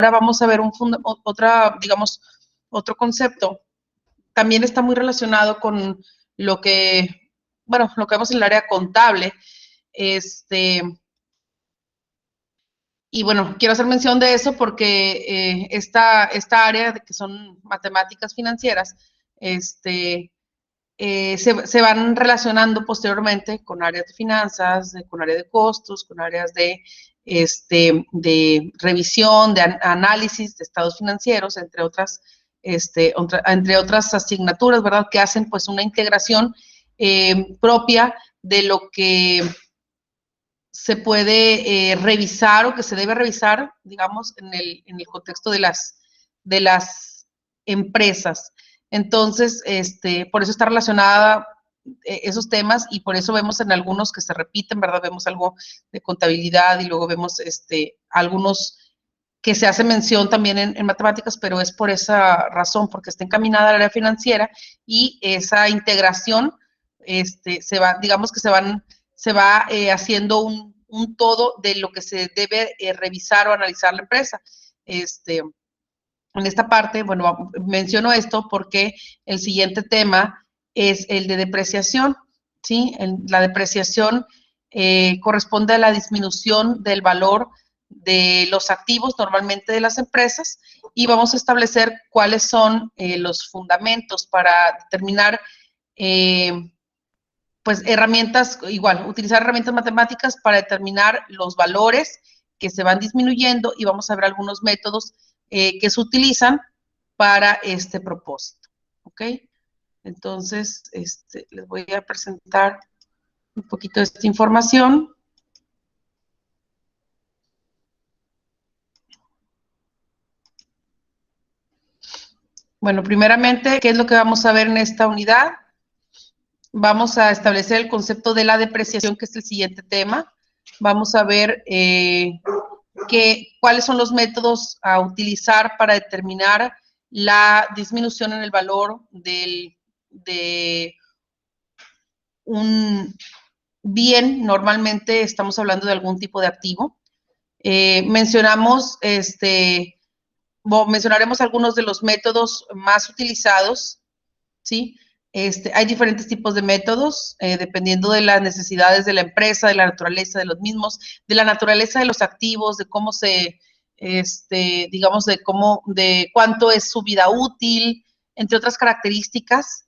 Ahora vamos a ver otro concepto. También está muy relacionado con lo que vemos en el área contable. Y bueno, quiero hacer mención de eso porque esta área que son matemáticas financieras, se van relacionando posteriormente con áreas de finanzas, con áreas de costos, con áreas de revisión, de análisis de estados financieros, entre otras asignaturas, ¿verdad? Que hacen pues una integración propia de lo que se puede revisar o que se debe revisar, digamos, en el contexto de las empresas. Entonces, por eso está relacionada esos temas y por eso vemos en algunos que se repiten, ¿verdad? Vemos algo de contabilidad y luego vemos algunos que se hace mención también en matemáticas, pero es por esa razón, porque está encaminada al área financiera y esa integración se va haciendo un todo de lo que se debe revisar o analizar la empresa. En esta parte, bueno, menciono esto porque el siguiente tema es el de depreciación, ¿sí? La depreciación corresponde a la disminución del valor de los activos normalmente de las empresas y vamos a establecer cuáles son los fundamentos para determinar pues utilizar herramientas matemáticas para determinar los valores que se van disminuyendo y vamos a ver algunos métodos que se utilizan para este propósito, ¿ok? Entonces, les voy a presentar un poquito de esta información. Bueno, primeramente, ¿qué es lo que vamos a ver en esta unidad? Vamos a establecer el concepto de la depreciación, que es el siguiente tema. Vamos a ver cuáles son los métodos a utilizar para determinar la disminución en el valor de un bien. Normalmente estamos hablando de algún tipo de activo. Mencionaremos algunos de los métodos más utilizados, ¿sí? Hay diferentes tipos de métodos, dependiendo de las necesidades de la empresa, de la naturaleza de los mismos, de la naturaleza de los activos, de cómo digamos, de cuánto es su vida útil, entre otras características,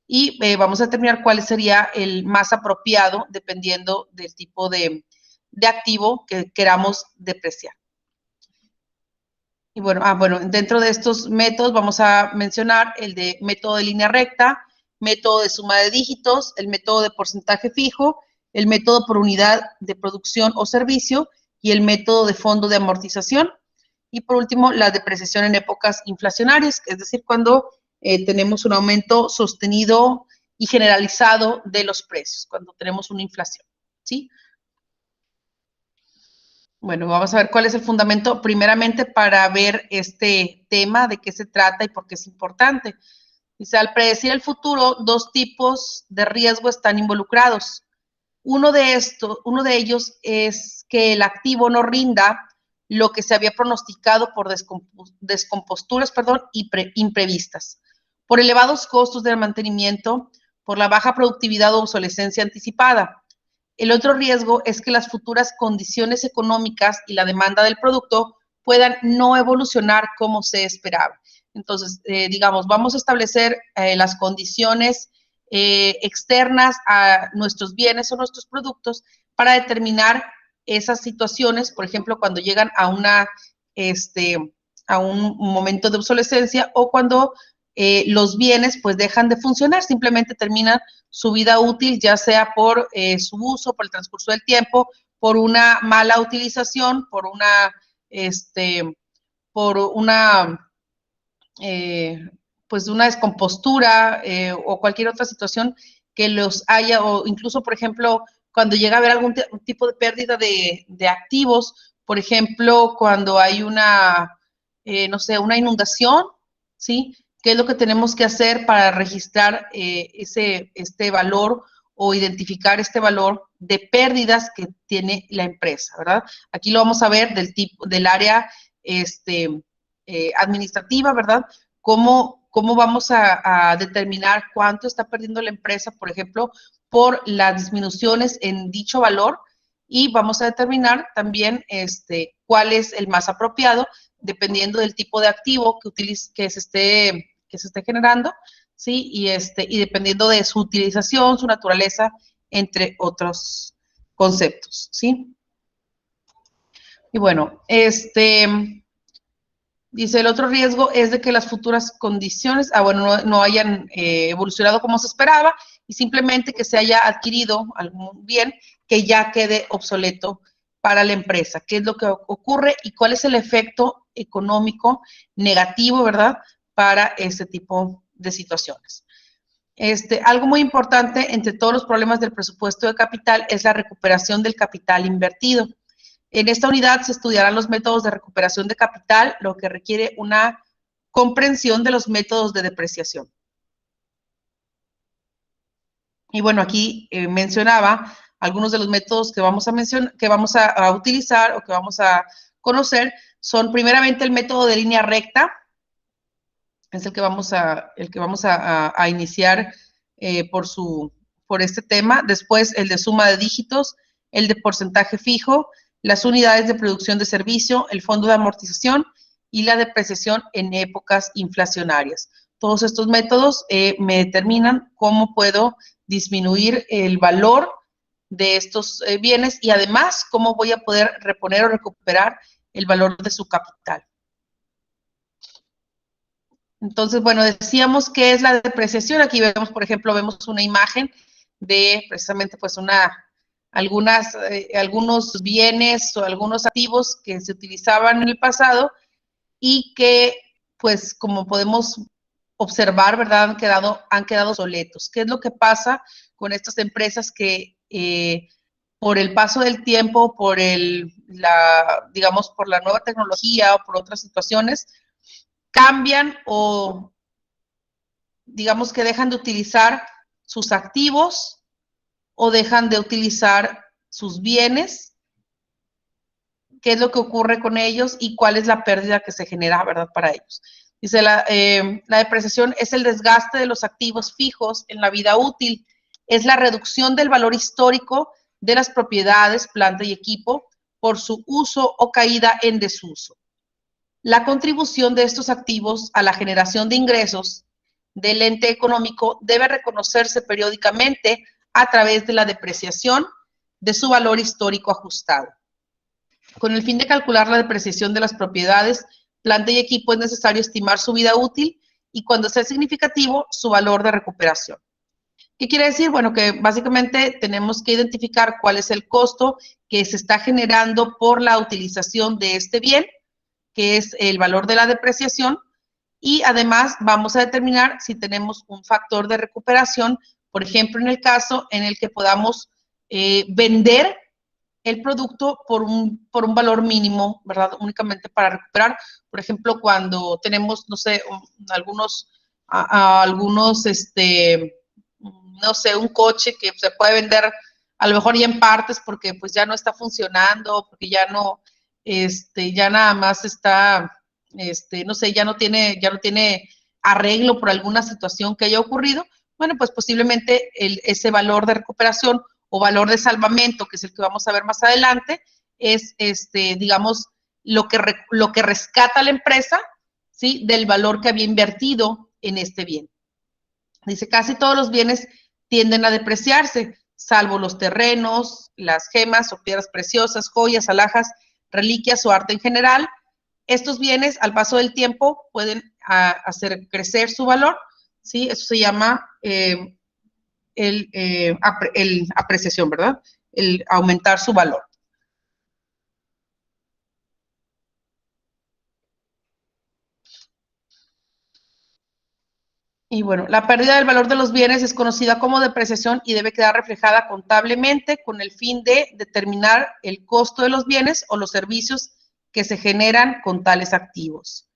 y vamos a determinar cuál sería el más apropiado dependiendo del tipo de activo que queramos depreciar. Y bueno, dentro de estos métodos vamos a mencionar el de método de línea recta, método de suma de dígitos, el método de porcentaje fijo, el método por unidad de producción o servicio y el método de fondo de amortización. Y por último, la depreciación en épocas inflacionarias, es decir, cuando tenemos un aumento sostenido y generalizado de los precios, cuando tenemos una inflación, ¿sí? Bueno, vamos a ver cuál es el fundamento, primeramente, para ver este tema, de qué se trata y por qué es importante. Dice, al predecir el futuro, dos tipos de riesgo están involucrados. Uno de ellos es que el activo no rinda lo que se había pronosticado por descomposturas imprevistas, por elevados costos del mantenimiento, por la baja productividad o obsolescencia anticipada. El otro riesgo es que las futuras condiciones económicas y la demanda del producto puedan no evolucionar como se esperaba. Entonces, digamos, vamos a establecer las condiciones externas a nuestros bienes o nuestros productos para determinar esas situaciones, por ejemplo, cuando llegan a un momento de obsolescencia o cuando los bienes pues dejan de funcionar, simplemente terminan su vida útil, ya sea por su uso, por el transcurso del tiempo, por una mala utilización, por una pues una descompostura o cualquier otra situación que los haya, o incluso, por ejemplo, cuando llega a haber algún tipo de pérdida de activos, por ejemplo, cuando hay una, no sé, una inundación, ¿sí? ¿Qué es lo que tenemos que hacer para registrar este valor o identificar este valor de pérdidas que tiene la empresa, ¿verdad? Aquí lo vamos a ver del área administrativa, ¿verdad? ¿Cómo vamos a determinar cuánto está perdiendo la empresa, por ejemplo, por las disminuciones en dicho valor? Y vamos a determinar también cuál es el más apropiado, dependiendo del tipo de activo que se esté generando, ¿sí? Y dependiendo de su utilización, su naturaleza, entre otros conceptos, ¿sí? Y bueno, dice, el otro riesgo es de que las futuras condiciones, no hayan evolucionado como se esperaba y simplemente que se haya adquirido algún bien que ya quede obsoleto para la empresa. ¿Qué es lo que ocurre y cuál es el efecto económico negativo, verdad, para este tipo de situaciones? Algo muy importante entre todos los problemas del presupuesto de capital es la recuperación del capital invertido. En esta unidad se estudiarán los métodos de recuperación de capital, lo que requiere una comprensión de los métodos de depreciación. Y bueno, aquí mencionaba algunos de los métodos que vamos a utilizar o que vamos a conocer. Son primeramente el método de línea recta, es el que vamos a iniciar por este tema. Después el de suma de dígitos, el de porcentaje fijo, las unidades de producción de servicio, el fondo de amortización y la depreciación en épocas inflacionarias. Todos estos métodos me determinan cómo puedo disminuir el valor de estos bienes y además cómo voy a poder reponer o recuperar el valor de su capital. Entonces, bueno, decíamos que es la depreciación. Aquí vemos, por ejemplo, vemos una imagen de precisamente pues algunos bienes o algunos activos que se utilizaban en el pasado y que, pues, como podemos observar, ¿verdad? Han quedado obsoletos. ¿Qué es lo que pasa con estas empresas que por el paso del tiempo, digamos, por la nueva tecnología o por otras situaciones, cambian o digamos que dejan de utilizar sus activos o dejan de utilizar sus bienes? ¿Qué es lo que ocurre con ellos y cuál es la pérdida que se genera, verdad, para ellos? Dice, la depreciación es el desgaste de los activos fijos en la vida útil, es la reducción del valor histórico de las propiedades, planta y equipo por su uso o caída en desuso. La contribución de estos activos a la generación de ingresos del ente económico debe reconocerse periódicamente a través de la depreciación de su valor histórico ajustado. Con el fin de calcular la depreciación de las propiedades, planta y equipo es necesario estimar su vida útil y, cuando sea significativo, su valor de recuperación. ¿Qué quiere decir? Bueno, que básicamente tenemos que identificar cuál es el costo que se está generando por la utilización de este bien, que es el valor de la depreciación, y además vamos a determinar si tenemos un factor de recuperación, por ejemplo, en el caso en el que podamos vender el producto por un valor mínimo, ¿verdad? Únicamente para recuperar. Por ejemplo, cuando tenemos, no sé, algunos, no sé, un coche que se puede vender a lo mejor ya en partes porque pues ya no está funcionando, porque ya no, ya nada más está, no sé, ya no tiene arreglo por alguna situación que haya ocurrido. Bueno, pues posiblemente ese valor de recuperación o valor de salvamento, que es el que vamos a ver más adelante, es, digamos, lo que rescata la empresa, ¿sí? Del valor que había invertido en este bien. Dice, casi todos los bienes tienden a depreciarse, salvo los terrenos, las gemas o piedras preciosas, joyas, alhajas, reliquias o arte en general. Estos bienes, al paso del tiempo, pueden hacer crecer su valor, ¿sí? Eso se llama apreciación, ¿verdad? El aumentar su valor. Y bueno, la pérdida del valor de los bienes es conocida como depreciación y debe quedar reflejada contablemente con el fin de determinar el costo de los bienes o los servicios que se generan con tales activos.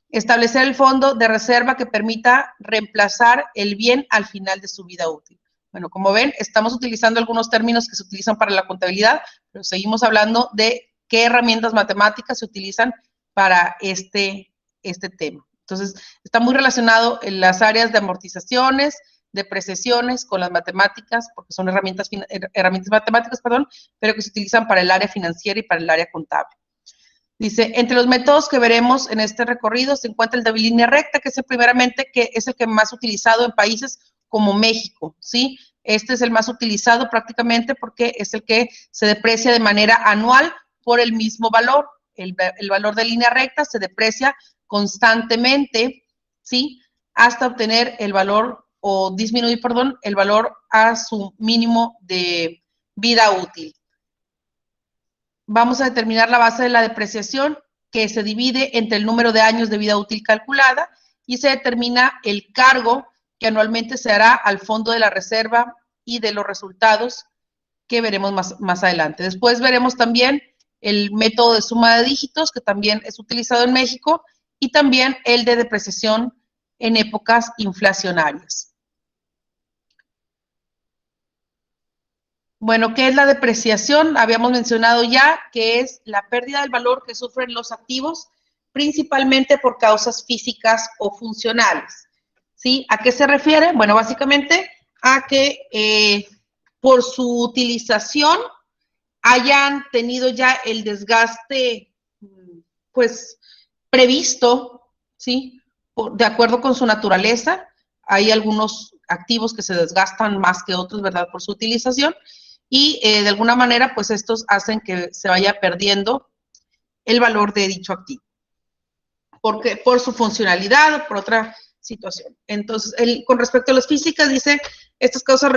Establecer el fondo de reserva que permita reemplazar el bien al final de su vida útil. Bueno, como ven, estamos utilizando algunos términos que se utilizan para la contabilidad, pero seguimos hablando de qué herramientas matemáticas se utilizan para este tema. Entonces, está muy relacionado en las áreas de amortizaciones, depreciaciones con las matemáticas, porque son herramientas matemáticas, pero que se utilizan para el área financiera y para el área contable. Dice, entre los métodos que veremos en este recorrido se encuentra el de línea recta, que es el primeramente, que es el que más utilizado en países como México, ¿sí? Este es el más utilizado prácticamente porque es el que se deprecia de manera anual por el mismo valor. El valor de línea recta se deprecia constantemente, ¿sí? Hasta obtener el valor, o disminuir, perdón, el valor a su mínimo de vida útil. Vamos a determinar la base de la depreciación, que se divide entre el número de años de vida útil calculada y se determina el cargo que anualmente se hará al fondo de la reserva y de los resultados que veremos más adelante. Después veremos también el método de suma de dígitos, que también es utilizado en México, y también el de depreciación en épocas inflacionarias. Bueno, ¿qué es la depreciación? Habíamos mencionado ya que es la pérdida del valor que sufren los activos, principalmente por causas físicas o funcionales. ¿Sí? ¿A qué se refiere? Bueno, básicamente a que por su utilización hayan tenido ya el desgaste, pues, previsto, ¿sí? De acuerdo con su naturaleza. Hay algunos activos que se desgastan más que otros, ¿verdad? Por su utilización. Y de alguna manera, pues estos hacen que se vaya perdiendo el valor de dicho activo. Porque por su funcionalidad o por otra situación. Entonces, con respecto a las físicas, dice, estas causas se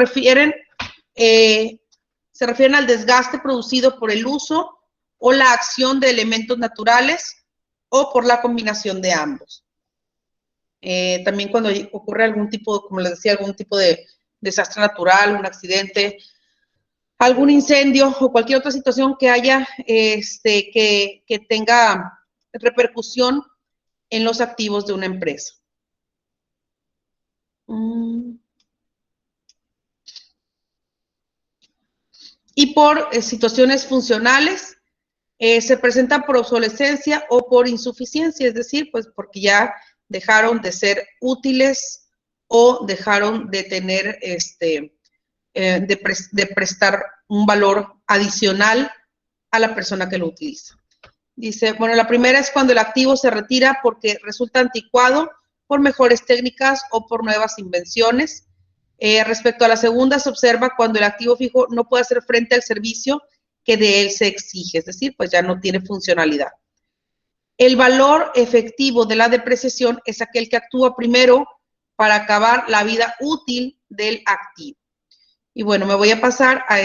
refieren al desgaste producido por el uso o la acción de elementos naturales o por la combinación de ambos. También cuando ocurre algún tipo, como les decía, algún tipo de desastre natural, un accidente, algún incendio o cualquier otra situación que haya, que tenga repercusión en los activos de una empresa. Y por situaciones funcionales, se presentan por obsolescencia o por insuficiencia, es decir, pues porque ya dejaron de ser útiles o dejaron de tener, de prestar un valor adicional a la persona que lo utiliza. Dice, bueno, la primera es cuando el activo se retira porque resulta anticuado por mejores técnicas o por nuevas invenciones. Respecto a la segunda, se observa cuando el activo fijo no puede hacer frente al servicio que de él se exige, es decir, pues ya no tiene funcionalidad. El valor efectivo de la depreciación es aquel que actúa primero para acabar la vida útil del activo. Y bueno, me voy a pasar a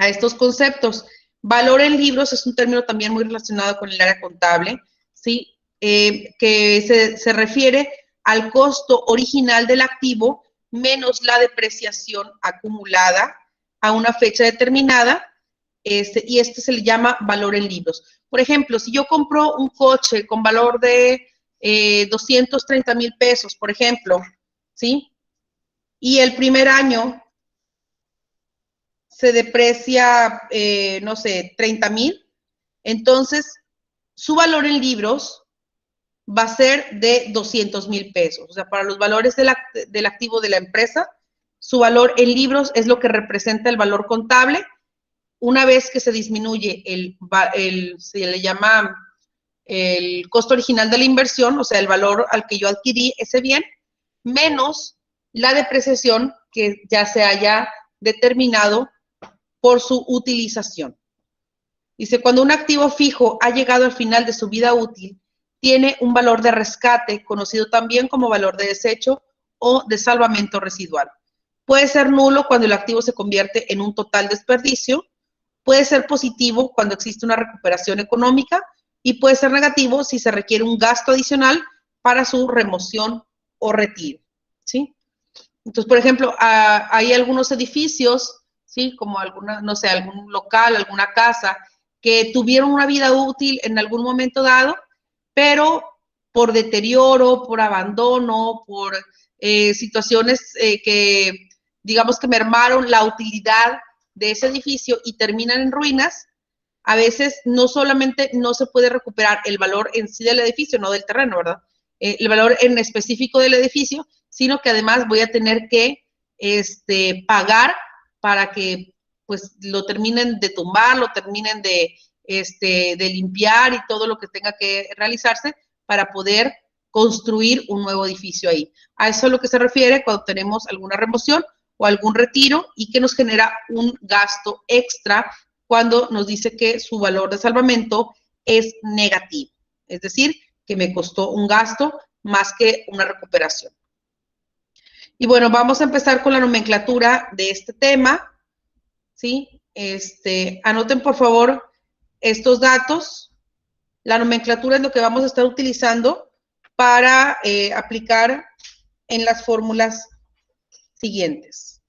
estos conceptos. Valor en libros es un término también muy relacionado con el área contable, ¿sí? Que se refiere al costo original del activo menos la depreciación acumulada a una fecha determinada, y se le llama valor en libros. Por ejemplo, si yo compro un coche con valor de 230,000 pesos, por ejemplo, ¿sí? Y el primer año se deprecia, no sé, 30,000, entonces su valor en libros va a ser de 200,000 pesos. O sea, para los valores del activo de la empresa, su valor en libros es lo que representa el valor contable. Una vez que se disminuye se le llama el costo original de la inversión, o sea, el valor al que yo adquirí ese bien, menos la depreciación que ya se haya determinado por su utilización. Dice, cuando un activo fijo ha llegado al final de su vida útil, tiene un valor de rescate, conocido también como valor de desecho o de salvamento residual. Puede ser nulo cuando el activo se convierte en un total desperdicio, puede ser positivo cuando existe una recuperación económica y puede ser negativo si se requiere un gasto adicional para su remoción o retiro, ¿sí? Entonces, por ejemplo, hay algunos edificios, ¿sí? Como alguna, no sé, algún local, alguna casa, que tuvieron una vida útil en algún momento dado, pero por deterioro, por abandono, por situaciones que, digamos que mermaron la utilidad de ese edificio y terminan en ruinas, a veces no solamente no se puede recuperar el valor en sí del edificio, no del terreno, ¿verdad? El valor en específico del edificio, sino que además voy a tener que pagar para que pues lo terminen de tumbar, lo terminen de limpiar y todo lo que tenga que realizarse para poder construir un nuevo edificio ahí. A eso es lo que se refiere cuando tenemos alguna remoción o algún retiro y que nos genera un gasto extra cuando nos dice que su valor de salvamento es negativo. Es decir, que me costó un gasto más que una recuperación. Y bueno, vamos a empezar con la nomenclatura de este tema, ¿sí? Anoten por favor estos datos. La nomenclatura es lo que vamos a estar utilizando para aplicar en las fórmulas siguientes.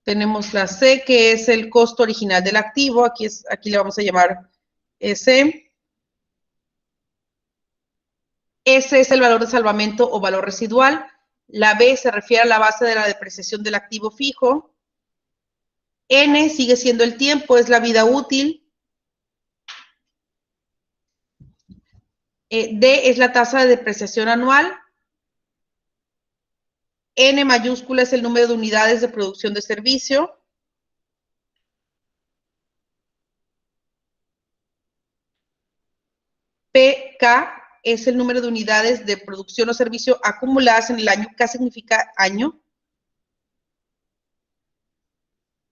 Tenemos la C, que es el costo original del activo. Aquí le vamos a llamar S. S es el valor de salvamento o valor residual. La B se refiere a la base de la depreciación del activo fijo. N sigue siendo el tiempo, es la vida útil. D es la tasa de depreciación anual. N mayúscula es el número de unidades de producción de servicio. PK es el número de unidades de producción o servicio acumuladas en el año. ¿Qué significa año?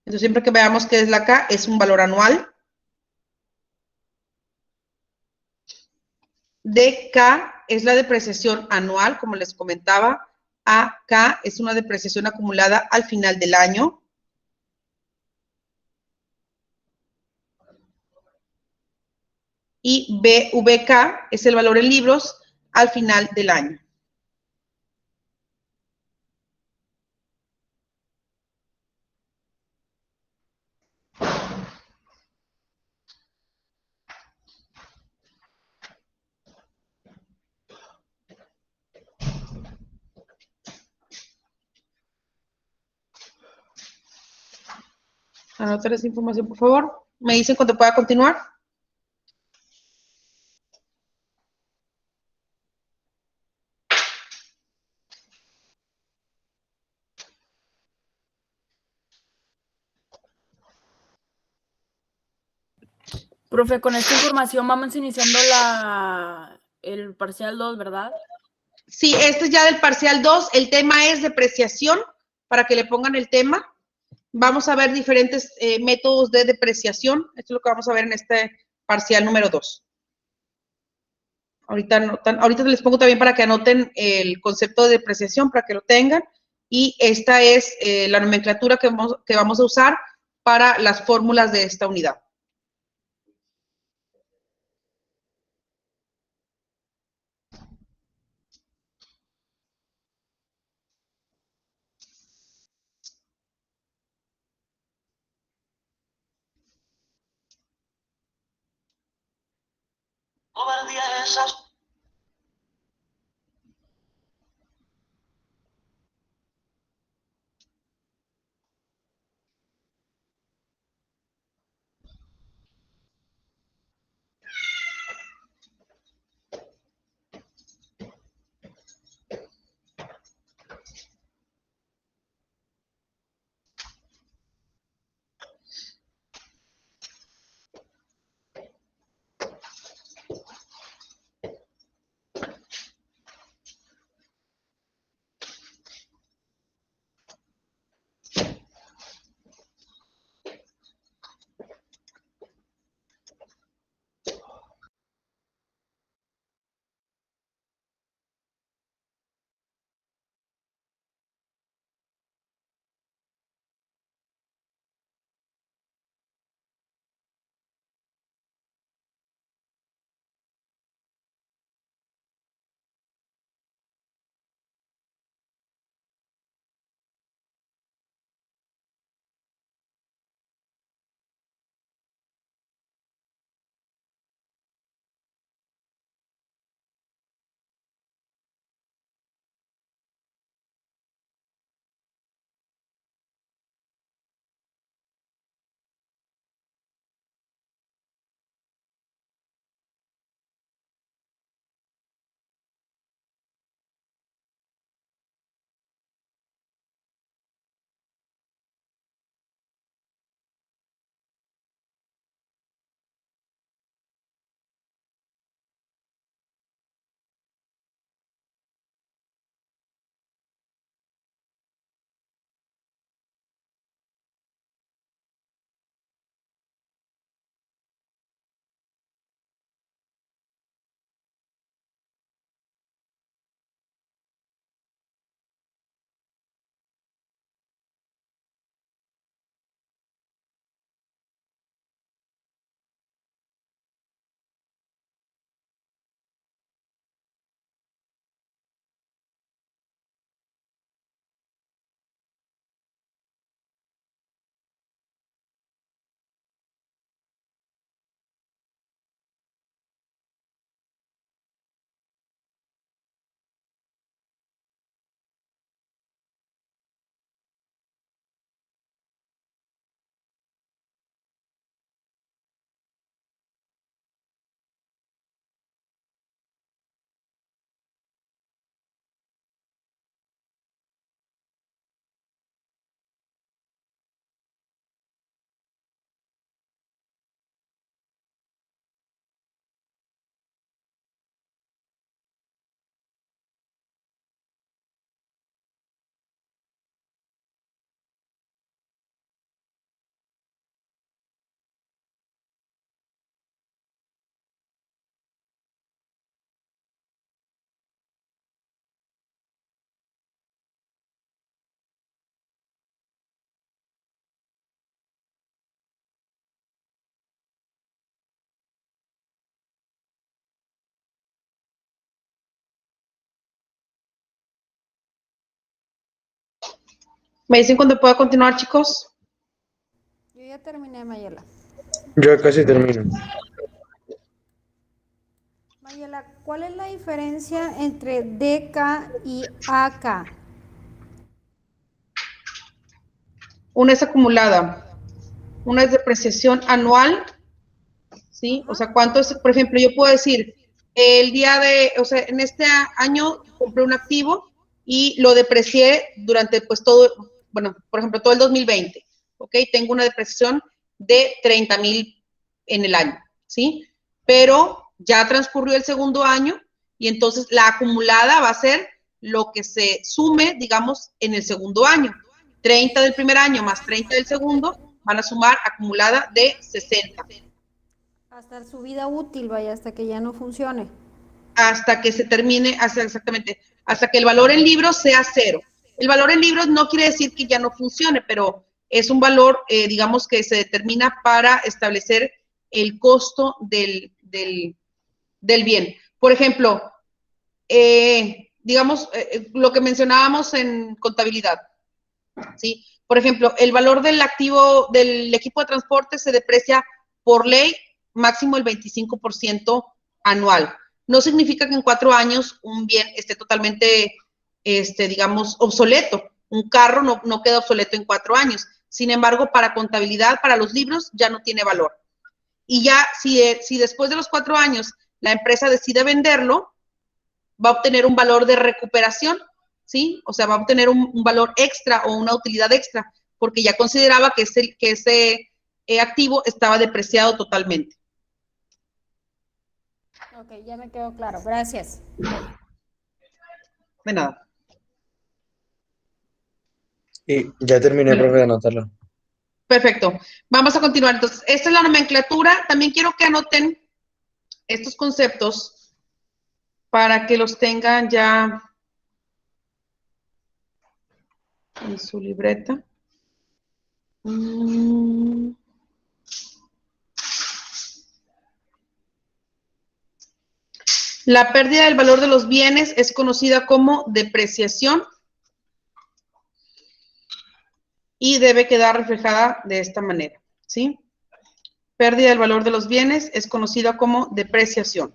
Entonces, siempre que veamos qué es la K, es un valor anual. DK es la depreciación anual, como les comentaba. AK es una depreciación acumulada al final del año. Y BVK es el valor en libros al final del año. Anoten esa información, por favor. ¿Me dicen cuándo pueda continuar? Profe, con esta información vamos iniciando el parcial 2, ¿verdad? Sí, este es ya del parcial 2. El tema es depreciación, para que le pongan el tema. Vamos a ver diferentes métodos de depreciación. Esto es lo que vamos a ver en este parcial número 2. Ahorita les pongo también para que anoten el concepto de depreciación, para que lo tengan. Y esta es la nomenclatura que vamos a usar para las fórmulas de esta unidad. ¿Me dicen cuándo puedo continuar, chicos? Yo ya terminé, Mayela. Yo casi termino. Mayela, ¿cuál es la diferencia entre DK y AK? Una es acumulada, una es depreciación anual, ¿sí? Ajá. O sea, ¿cuánto es? Por ejemplo, yo puedo decir, o sea, en este año compré un activo y lo deprecié durante, pues, todo, bueno, por ejemplo, todo el 2020, ¿ok? Tengo una depreciación de 30,000 en el año, ¿sí? Pero ya transcurrió el segundo año y entonces la acumulada va a ser lo que se sume, digamos, en el segundo año. 30 del primer año más 30 del segundo van a sumar acumulada de 60. Hasta su vida útil, vaya, hasta que ya no funcione. Hasta que se termine, exactamente, hasta que el valor en libros sea cero. El valor en libros no quiere decir que ya no funcione, pero es un valor, digamos, que se determina para establecer el costo del bien. Por ejemplo, digamos, lo que mencionábamos en contabilidad, ¿sí? Por ejemplo, el valor del activo del equipo de transporte se deprecia por ley máximo el 25% anual. No significa que en 4 años un bien esté totalmente, digamos, obsoleto. Un carro no queda obsoleto en 4 años. Sin embargo, para contabilidad, para los libros, ya no tiene valor. Y ya, si después de los 4 años la empresa decide venderlo, va a obtener un valor de recuperación, ¿sí? O sea, va a obtener un valor extra o una utilidad extra, porque ya consideraba que ese activo estaba depreciado totalmente. Ok, ya me quedó claro. Gracias. De nada. Y ya terminé, profe, de anotarlo. Perfecto. Vamos a continuar. Entonces, esta es la nomenclatura. También quiero que anoten estos conceptos para que los tengan ya en su libreta. La pérdida del valor de los bienes es conocida como depreciación y debe quedar reflejada de esta manera, ¿sí? Pérdida del valor de los bienes es conocida como depreciación.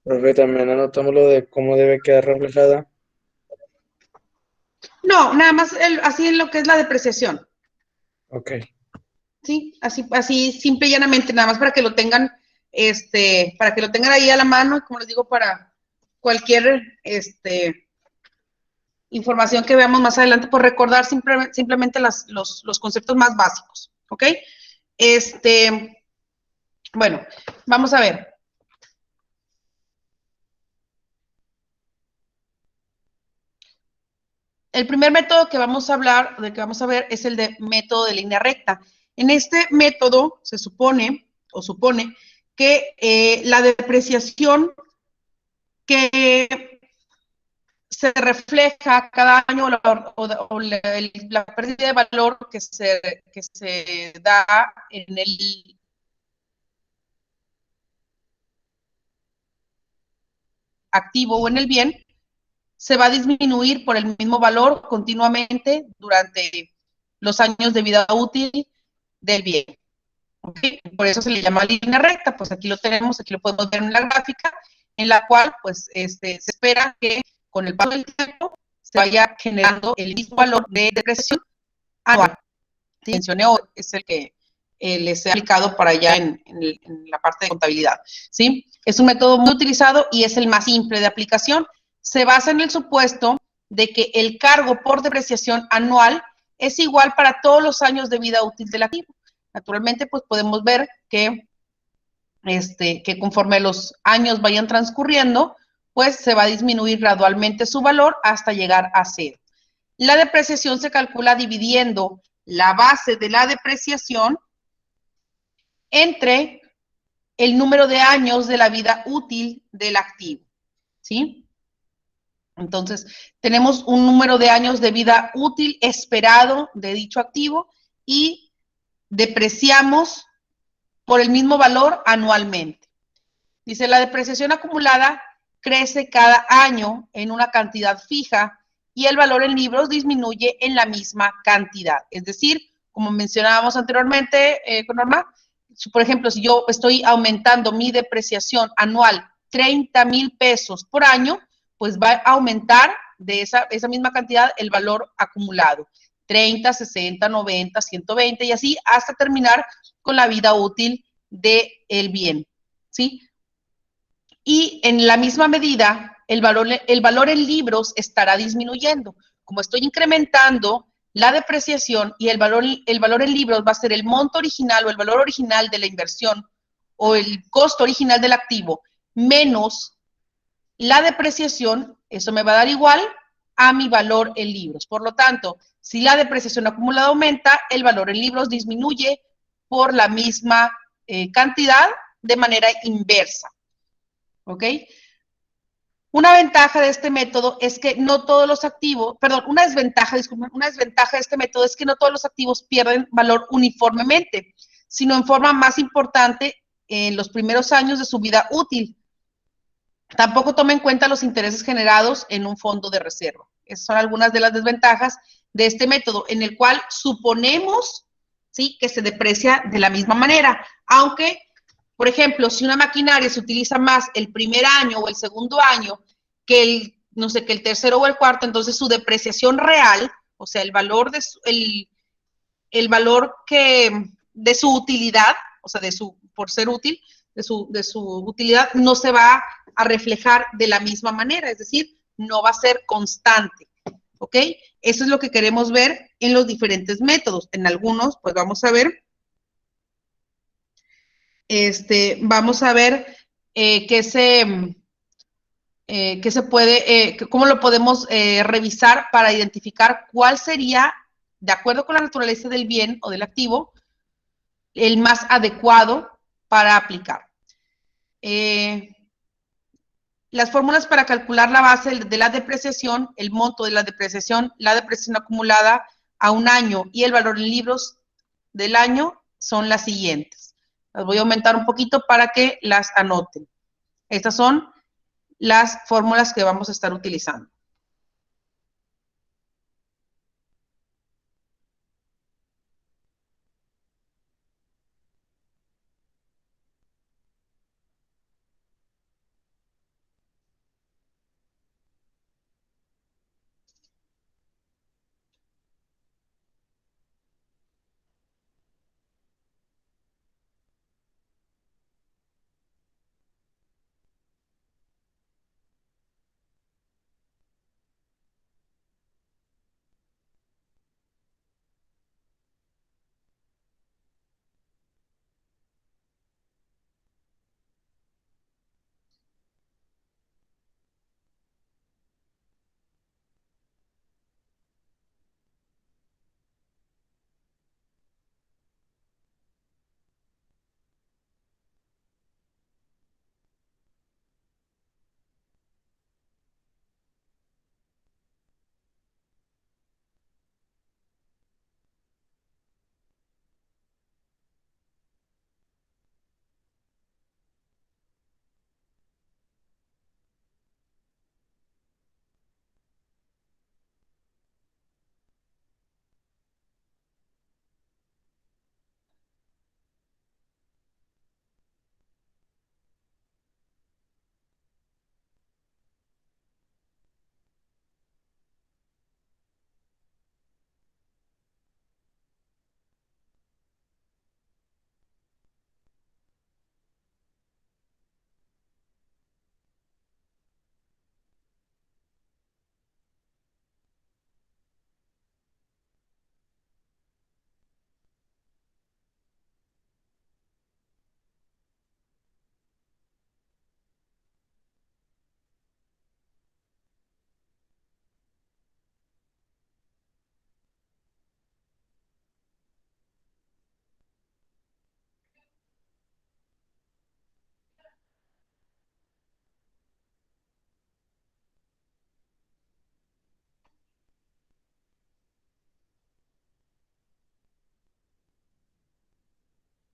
Profe, también anotamos lo de cómo debe quedar reflejada. No, nada más así en lo que es la depreciación. Ok. Sí, así simple y llanamente, nada más para que lo tengan, para que lo tengan ahí a la mano, como les digo, para cualquier, información que veamos más adelante, por recordar simplemente los conceptos más básicos, ¿ok? Bueno, vamos a ver. El primer método que vamos a hablar, de que vamos a ver, es el de método de línea recta. En este método se supone que la depreciación que se refleja cada año la pérdida de valor que se da en el activo o en el bien, se va a disminuir por el mismo valor continuamente durante los años de vida útil del bien. ¿Okay? Por eso se le llama línea recta, pues aquí lo tenemos, aquí lo podemos ver en la gráfica, en la cual pues se espera que con el paso del tiempo se vaya generando el mismo valor de depreciación anual. ¿Sí? Mencioné hoy, es el que les he aplicado para allá en la parte de contabilidad. ¿Sí? Es un método muy utilizado y es el más simple de aplicación. Se basa en el supuesto de que el cargo por depreciación anual es igual para todos los años de vida útil del activo. Naturalmente, pues podemos ver que conforme los años vayan transcurriendo, pues se va a disminuir gradualmente su valor hasta llegar a cero. La depreciación se calcula dividiendo la base de la depreciación entre el número de años de la vida útil del activo, ¿sí? Entonces, tenemos un número de años de vida útil esperado de dicho activo y depreciamos por el mismo valor anualmente. Dice, la depreciación acumulada crece cada año en una cantidad fija y el valor en libros disminuye en la misma cantidad. Es decir, como mencionábamos anteriormente con Norma, por ejemplo, si yo estoy aumentando mi depreciación anual 30,000 pesos por año, pues va a aumentar de esa misma cantidad el valor acumulado. 30, 60, 90, 120 y así hasta terminar con la vida útil del bien, ¿sí? Y en la misma medida, el valor en libros estará disminuyendo. Como estoy incrementando la depreciación y el valor en libros va a ser el monto original o el valor original de la inversión o el costo original del activo menos la depreciación, eso me va a dar igual a mi valor en libros. Por lo tanto, si la depreciación acumulada aumenta, el valor en libros disminuye por la misma cantidad de manera inversa. ¿Ok? Una ventaja de este método es que no todos los activos, perdón, una desventaja de este método es que no todos los activos pierden valor uniformemente, sino en forma más importante en los primeros años de su vida útil. Tampoco toma en cuenta los intereses generados en un fondo de reserva. Esas son algunas de las desventajas de este método, en el cual suponemos, ¿sí?, que se deprecia de la misma manera, aunque, por ejemplo, si una maquinaria se utiliza más el primer año o el segundo año que el tercero o el cuarto, entonces su depreciación real, o sea, el valor de de su utilidad, o sea, por ser útil, de su utilidad, no se va a reflejar de la misma manera, es decir, no va a ser constante, ¿ok? Eso es lo que queremos ver en los diferentes métodos. En algunos, pues vamos a ver, cómo lo podemos revisar para identificar cuál sería, de acuerdo con la naturaleza del bien o del activo, el más adecuado para aplicar. Las fórmulas para calcular la base de la depreciación, el monto de la depreciación acumulada a un año y el valor en libros del año son las siguientes. Las voy a aumentar un poquito para que las anoten. Estas son las fórmulas que vamos a estar utilizando.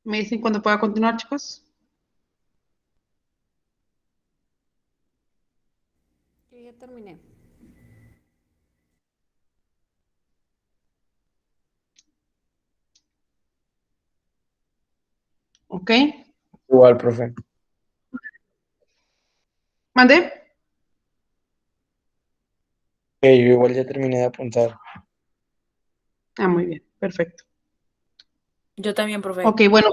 Me dicen cuando pueda continuar, chicos. Yo ya terminé. ¿Ok? Igual, profe. ¿Mande? Yo igual ya terminé de apuntar. Ah, muy bien, perfecto. Yo también, profe. Ok, bueno,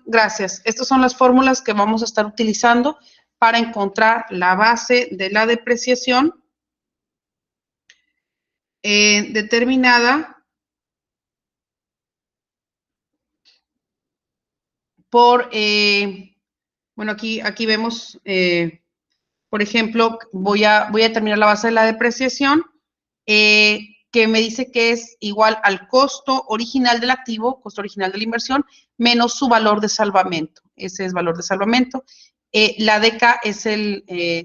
gracias. Estas son las fórmulas que vamos a estar utilizando para encontrar la base de la depreciación determinada por, bueno, aquí vemos, por ejemplo, voy a determinar la base de la depreciación, que me dice que es igual al costo original del activo, costo original de la inversión, menos su valor de salvamento. Ese es valor de salvamento. La DK es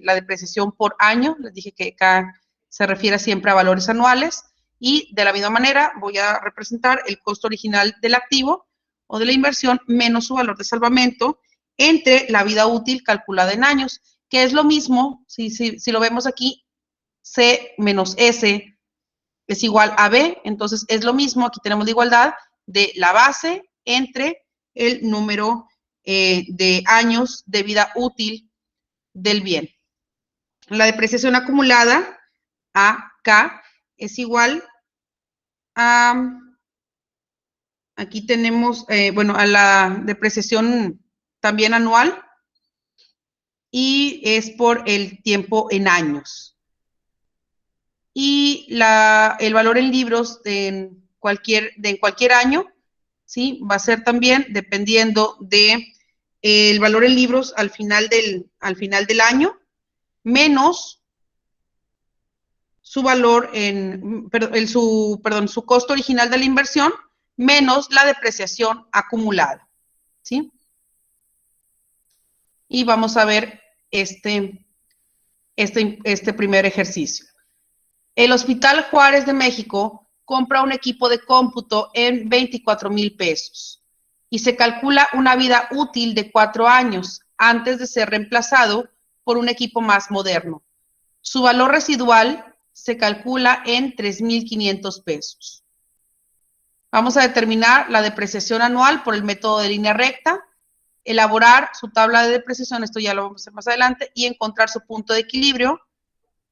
la depreciación por año, les dije que acá se refiere siempre a valores anuales, y de la misma manera voy a representar el costo original del activo o de la inversión menos su valor de salvamento entre la vida útil calculada en años, que es lo mismo, si lo vemos aquí, C menos S es igual a B, entonces es lo mismo, aquí tenemos la igualdad de la base entre el número de años de vida útil del bien. La depreciación acumulada, AK, es igual a, aquí tenemos, bueno, a la depreciación también anual, y es por el tiempo en años. Y el valor en libros de cualquier año, ¿sí? Va a ser también dependiendo de el valor en libros al final del año, menos su valor su costo original de la inversión, menos la depreciación acumulada, ¿sí? Y vamos a ver este primer ejercicio. El Hospital Juárez de México compra un equipo de cómputo en 24,000 pesos y se calcula una vida útil de 4 años antes de ser reemplazado por un equipo más moderno. Su valor residual se calcula en 3,500 pesos. Vamos a determinar la depreciación anual por el método de línea recta, elaborar su tabla de depreciación, esto ya lo vamos a hacer más adelante, y encontrar su punto de equilibrio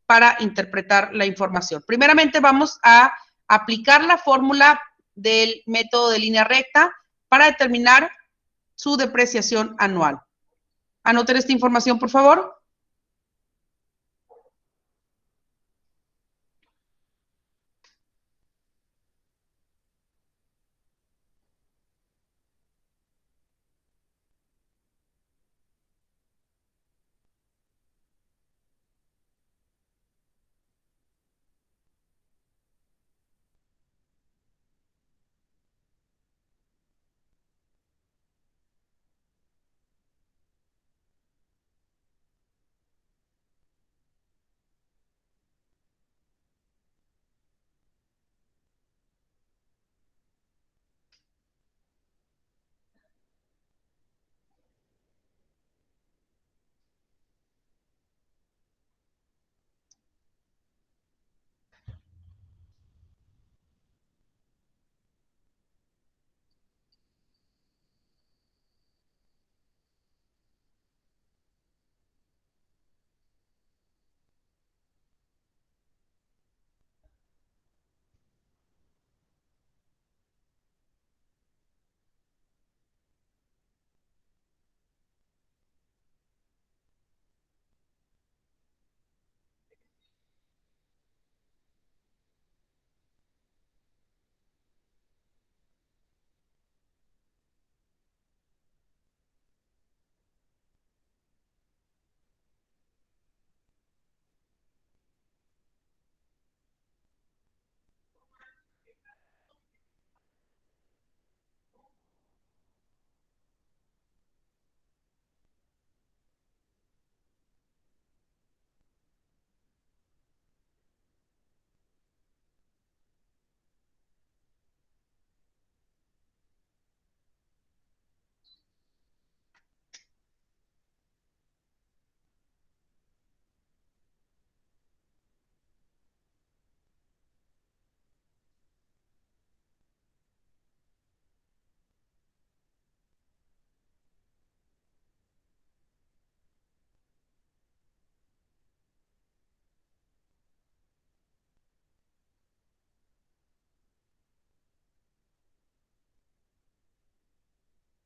para interpretar la información. Primeramente vamos a aplicar la fórmula del método de línea recta para determinar su depreciación anual. Anoten esta información, por favor.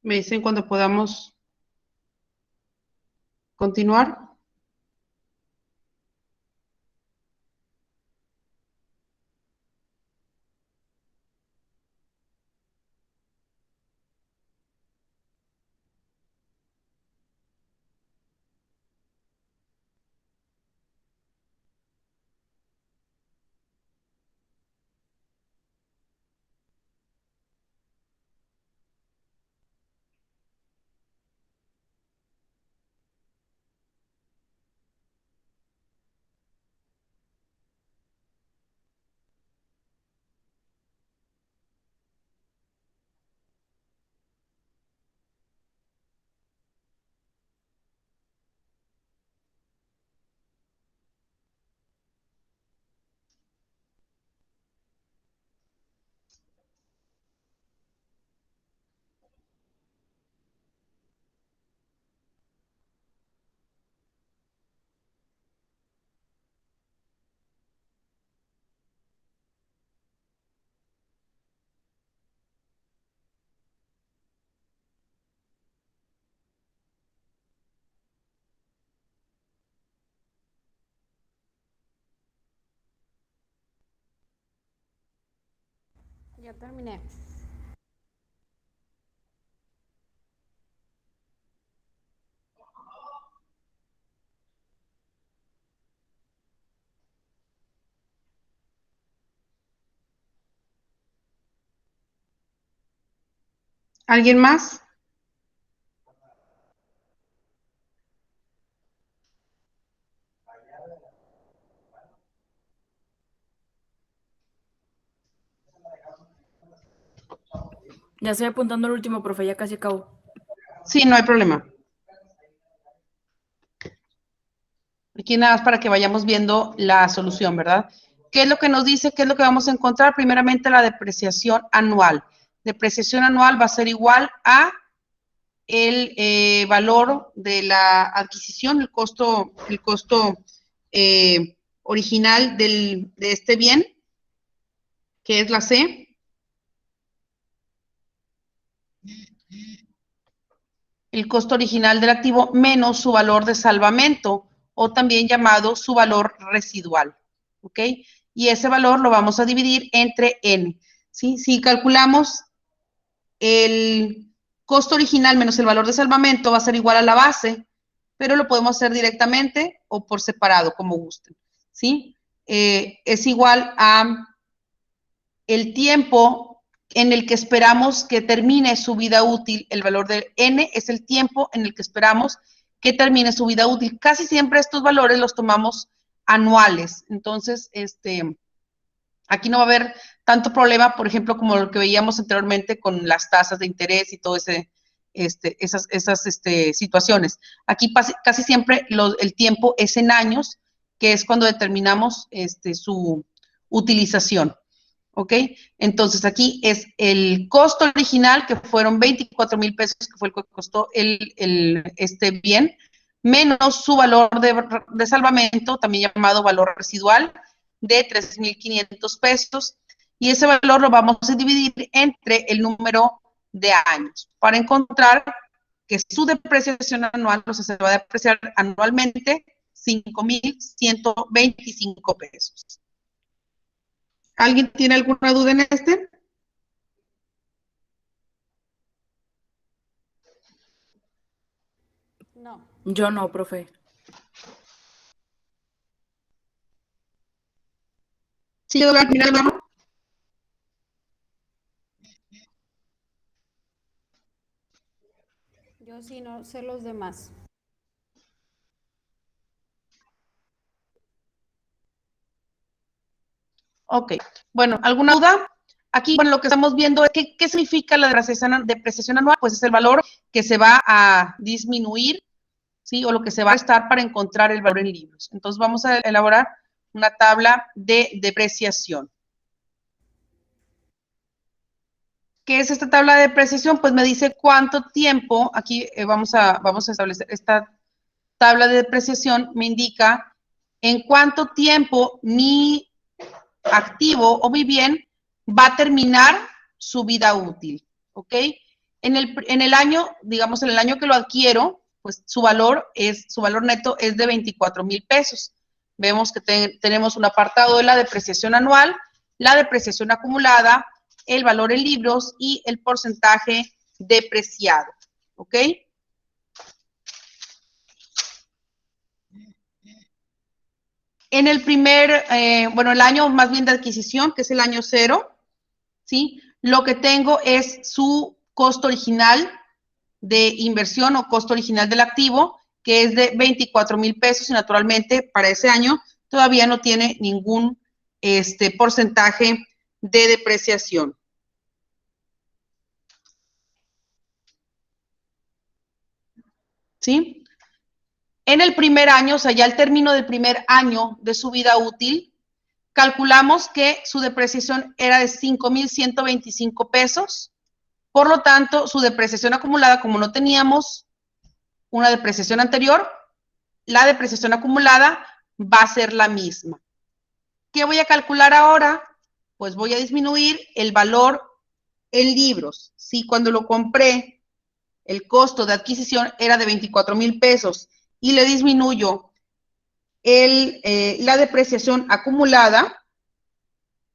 Me dicen cuando podamos continuar. Ya terminé. ¿Alguien más? Ya estoy apuntando el último, profe, ya casi acabo. Sí, no hay problema. Aquí nada más para que vayamos viendo la solución, ¿verdad? ¿Qué es lo que nos dice? ¿Qué es lo que vamos a encontrar? Primeramente, la depreciación anual. Depreciación anual va a ser igual a el valor de la adquisición, el costo original de este bien, que es la C. El costo original del activo menos su valor de salvamento, o también llamado su valor residual, ¿ok? Y ese valor lo vamos a dividir entre N, ¿sí? Si calculamos el costo original menos el valor de salvamento va a ser igual a la base, pero lo podemos hacer directamente o por separado, como gusten, ¿sí? Es igual a el tiempo en el que esperamos que termine su vida útil. El valor de N es el tiempo en el que esperamos que termine su vida útil. Casi siempre estos valores los tomamos anuales. Entonces, aquí no va a haber tanto problema, por ejemplo, como lo que veíamos anteriormente con las tasas de interés y todo esas situaciones. Aquí casi siempre el tiempo es en años, que es cuando determinamos su utilización. ¿Ok? Entonces aquí es el costo original, que fueron 24,000 pesos, que fue el que costó este bien, menos su valor de salvamento, también llamado valor residual, de 3,500 pesos, y ese valor lo vamos a dividir entre el número de años para encontrar que su depreciación anual, o sea, se va a depreciar anualmente 5,125 pesos. ¿Alguien tiene alguna duda en este? No. Yo no, profe. Sí, yo al final, ¿no? Yo sí no sé los demás. Ok. Bueno, ¿alguna duda? Aquí, bueno, lo que estamos viendo es qué significa la depreciación anual, pues es el valor que se va a disminuir, ¿sí? O lo que se va a restar para encontrar el valor en libros. Entonces, vamos a elaborar una tabla de depreciación. ¿Qué es esta tabla de depreciación? Pues me dice cuánto tiempo, aquí vamos a establecer esta tabla de depreciación, me indica en cuánto tiempo mi activo o mi bien va a terminar su vida útil, ¿ok? En el año, digamos, en el año que lo adquiero, pues su valor neto es de 24,000 pesos. Vemos que tenemos un apartado de la depreciación anual, la depreciación acumulada, el valor en libros y el porcentaje depreciado. ¿Ok? En el el año más bien de adquisición, que es el año 0, ¿sí? Lo que tengo es su costo original de inversión o costo original del activo, que es de 24,000 pesos y naturalmente para ese año todavía no tiene ningún porcentaje de depreciación. ¿Sí? En el primer año, o sea, ya al término del primer año de su vida útil, calculamos que su depreciación era de 5,125 pesos. Por lo tanto, su depreciación acumulada, como no teníamos una depreciación anterior, la depreciación acumulada va a ser la misma. ¿Qué voy a calcular ahora? Pues voy a disminuir el valor en libros. Si cuando lo compré el costo de adquisición era de 24,000 pesos y le disminuyo la depreciación acumulada,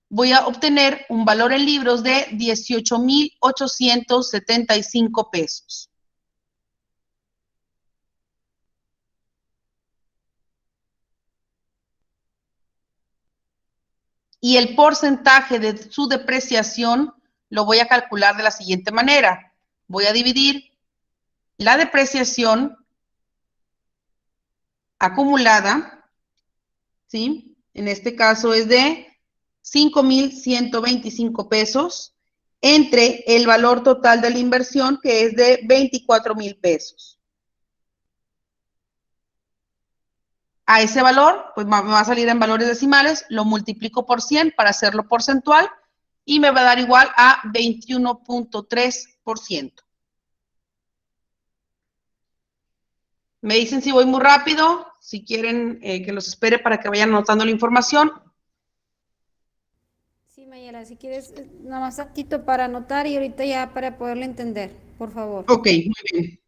voy a obtener un valor en libros de 18,875 pesos. Y el porcentaje de su depreciación lo voy a calcular de la siguiente manera. Voy a dividir la depreciación acumulada, ¿sí? En este caso es de 5,125 pesos entre el valor total de la inversión, que es de 24,000 pesos. A ese valor, pues me va a salir en valores decimales, lo multiplico por 100 para hacerlo porcentual y me va a dar igual a 21,3%. Me dicen si voy muy rápido, si quieren que los espere para que vayan anotando la información. Sí, Mayela, si quieres, nada más tantito para anotar y ahorita ya para poderlo entender, por favor. Ok, muy bien.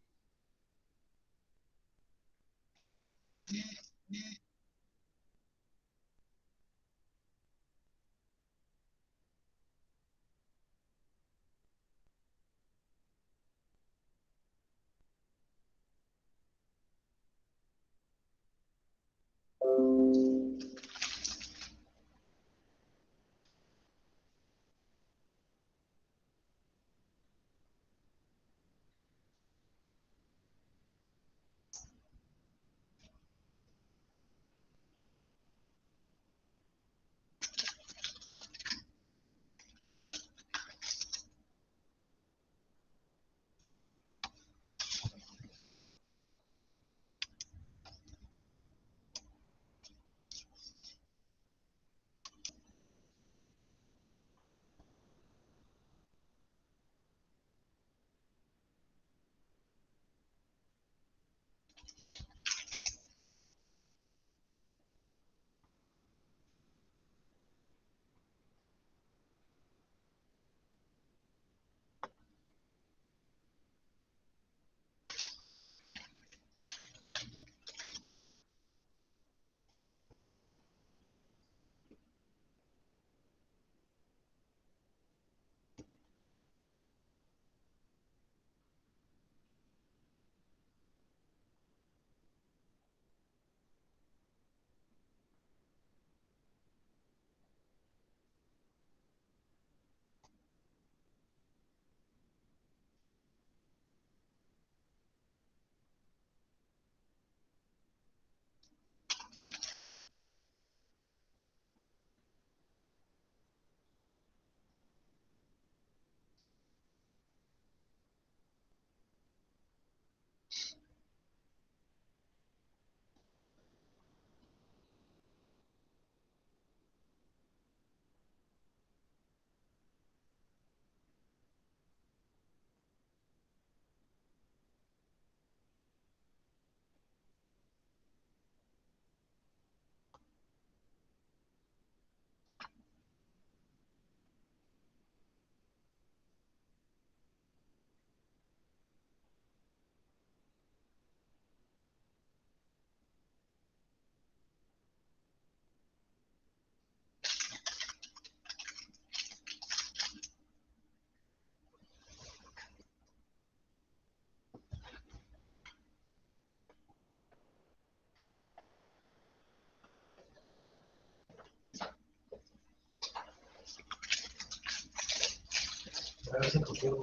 A ver si pusieron.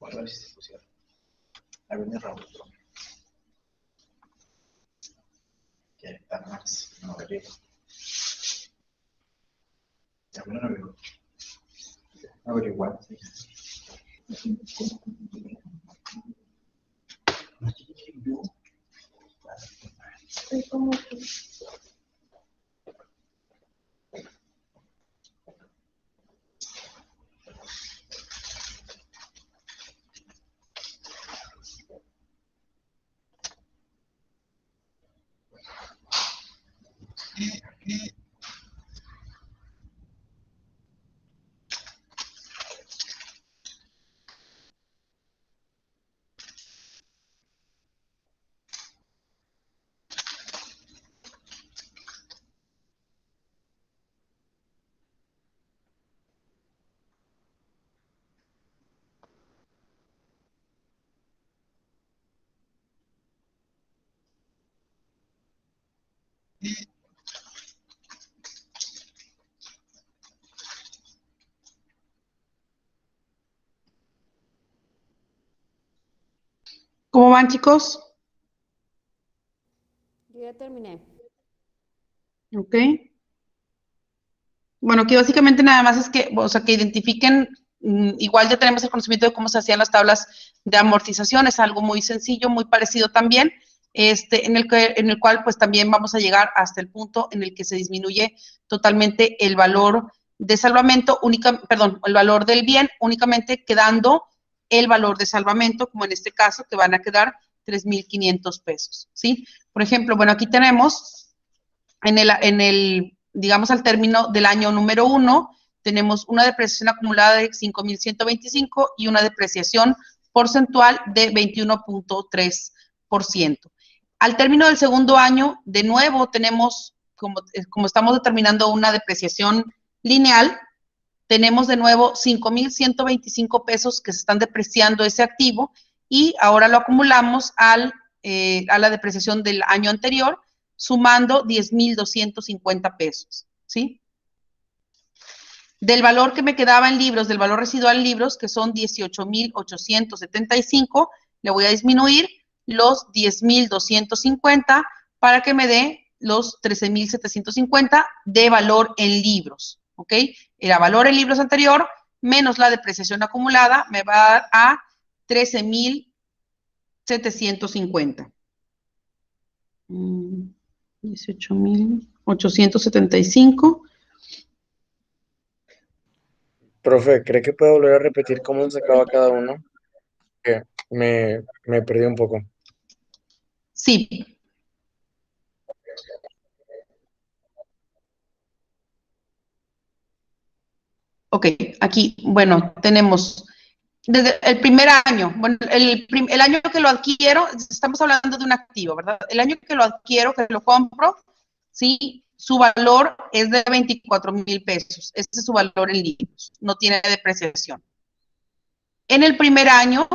A ver si se pusieron. A ver, Raúl. Que además no averiguo. Ya me lo averiguo. Averiguar. ¿Cómo van, chicos? Yo ya terminé. Ok. Bueno, aquí básicamente nada más es que, o sea, que identifiquen, igual ya tenemos el conocimiento de cómo se hacían las tablas de amortización, es algo muy sencillo, muy parecido también, en el cual pues también vamos a llegar hasta el punto en el que se disminuye totalmente el valor de salvamento, el valor del bien, únicamente quedando el valor de salvamento, como en este caso, que van a quedar 3,500 pesos, ¿sí? Por ejemplo, bueno, aquí tenemos digamos, al término del año número 1, tenemos una depreciación acumulada de 5,125 y una depreciación porcentual de 21.3%. Al término del segundo año, de nuevo tenemos, como estamos determinando una depreciación lineal, tenemos de nuevo 5,125 pesos que se están depreciando ese activo y ahora lo acumulamos a la depreciación del año anterior, sumando 10,250 pesos, ¿sí? Del valor que me quedaba en libros, del valor residual en libros, que son 18,875, le voy a disminuir los 10,250 para que me dé los 13,750 de valor en libros, ¿ok? Era valor en libros anterior menos la depreciación acumulada me va a dar a 13,750. 18,875. Profe, ¿cree que puede volver a repetir cómo se sacaba cada uno? Que me perdí un poco. Sí. Ok, aquí, bueno, tenemos desde el primer año, bueno, el año que lo adquiero, estamos hablando de un activo, ¿verdad? El año que lo adquiero, que lo compro, sí, su valor es de 24,000 pesos. Ese es su valor en libros, no tiene depreciación. En el primer año,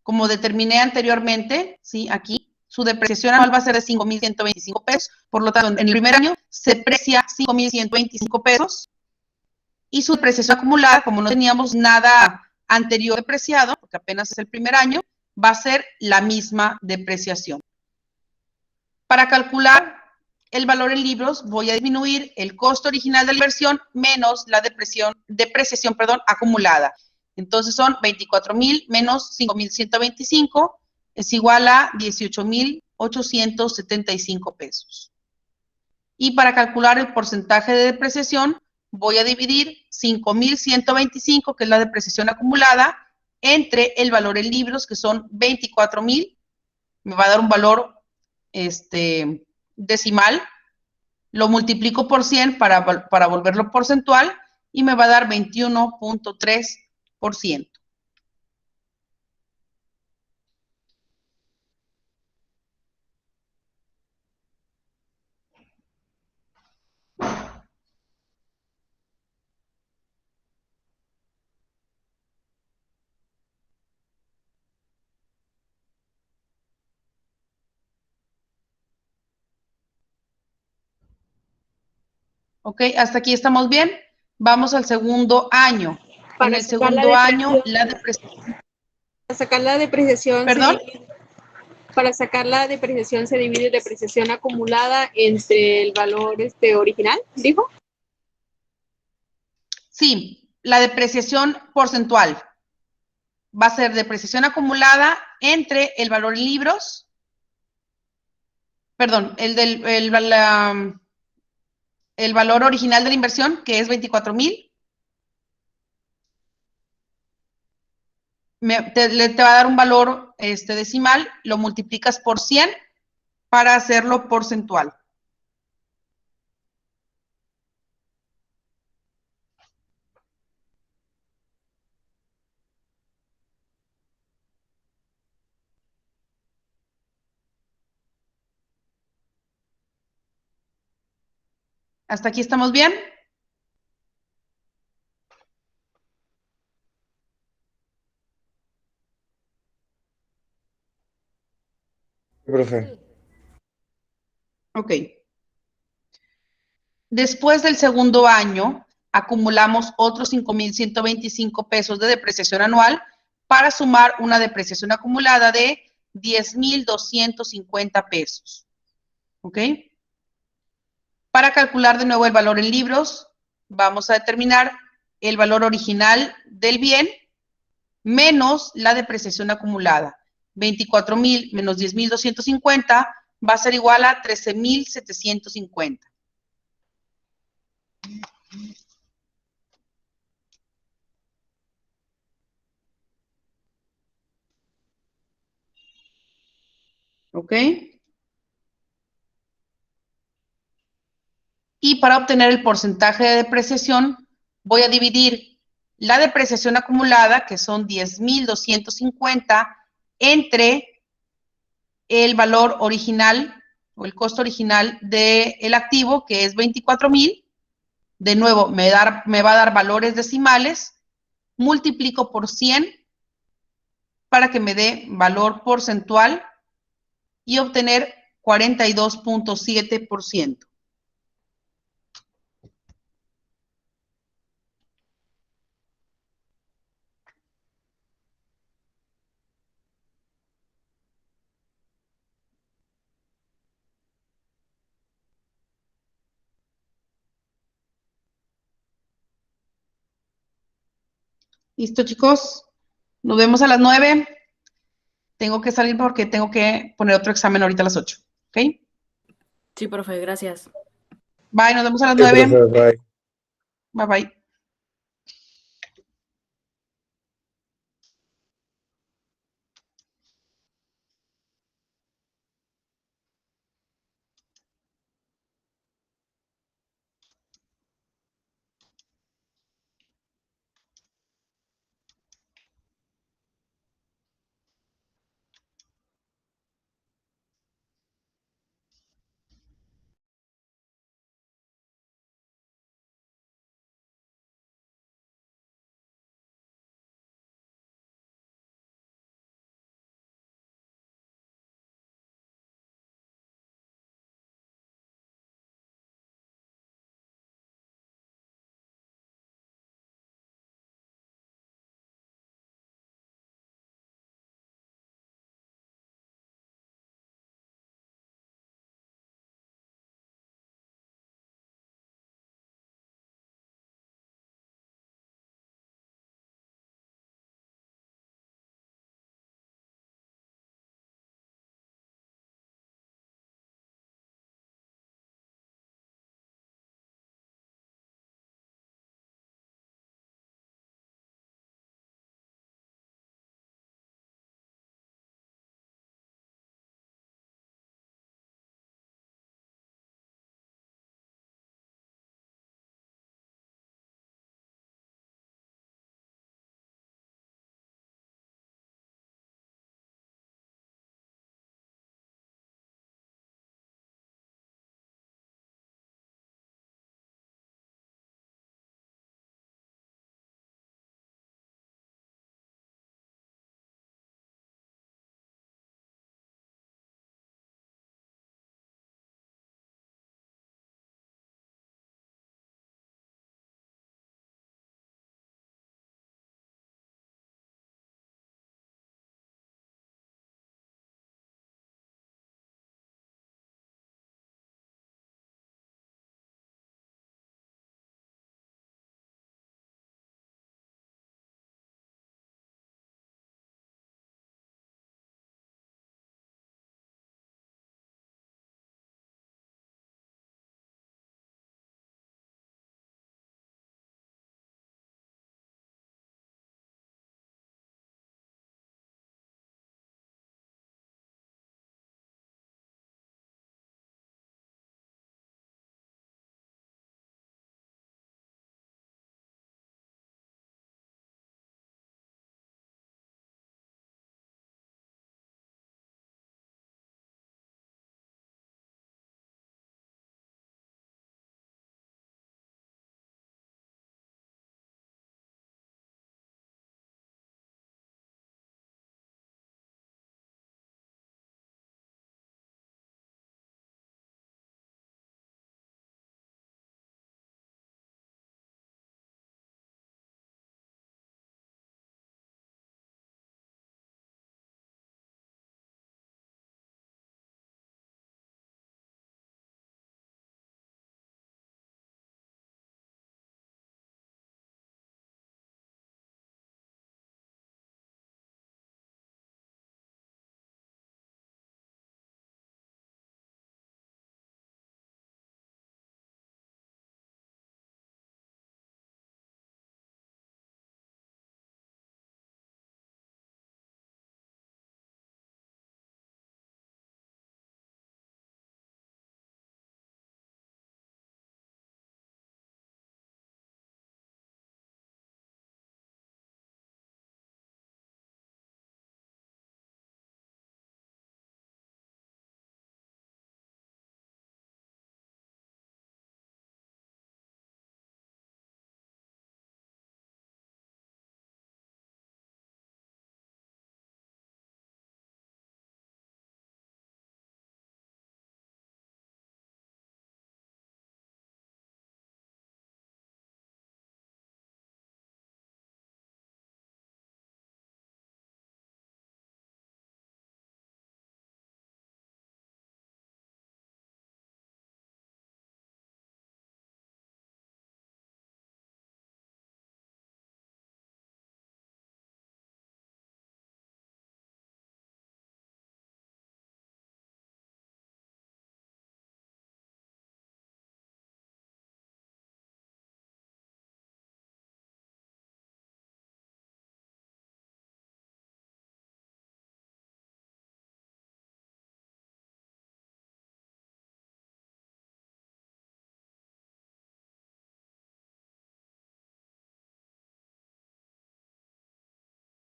como determiné anteriormente, sí, aquí, su depreciación anual va a ser de 5,125 pesos. Por lo tanto, en el primer año se deprecia 5,125 pesos y su depreciación acumulada, como no teníamos nada anterior depreciado, porque apenas es el primer año, va a ser la misma depreciación. Para calcular el valor en libros, voy a disminuir el costo original de la inversión menos la depreciación acumulada. Entonces son 24,000 menos 5,125 es igual a 18,875 pesos. Y para calcular el porcentaje de depreciación, voy a dividir 5,125, que es la depreciación acumulada, entre el valor en libros, que son 24,000, me va a dar un valor decimal, lo multiplico por 100 para volverlo porcentual y me va a dar 21.3%. ¿Ok? ¿Hasta aquí estamos bien? Vamos al segundo año. En el segundo año, Para sacar la depreciación, ¿Perdón? Para sacar la depreciación se divide depreciación acumulada entre el valor original, ¿dijo? Sí, la depreciación porcentual. Va a ser depreciación acumulada entre el valor en libros, perdón, el valor original de la inversión, que es 24,000. Te va a dar un valor decimal, lo multiplicas por 100 para hacerlo porcentual. ¿Hasta aquí estamos bien? Profe. Ok. Después del segundo año, acumulamos otros 5,125 pesos de depreciación anual para sumar una depreciación acumulada de 10,250 pesos. ¿Ok? Para calcular de nuevo el valor en libros, vamos a determinar el valor original del bien menos la depreciación acumulada. 24,000 menos 10,250 va a ser igual a 13,750. ¿Ok? Y para obtener el porcentaje de depreciación, voy a dividir la depreciación acumulada, que son 10,250, entre el valor original o el costo original del activo, que es 24,000. De nuevo, me va a dar valores decimales, multiplico por 100 para que me dé valor porcentual y obtener 42,7%. ¿Listo, chicos? Nos vemos a las 9. Tengo que salir porque tengo que poner otro examen ahorita a las 8. ¿Ok? Sí, profe, gracias. Bye, nos vemos a las Sí, 9. profe, bye. Bye, bye.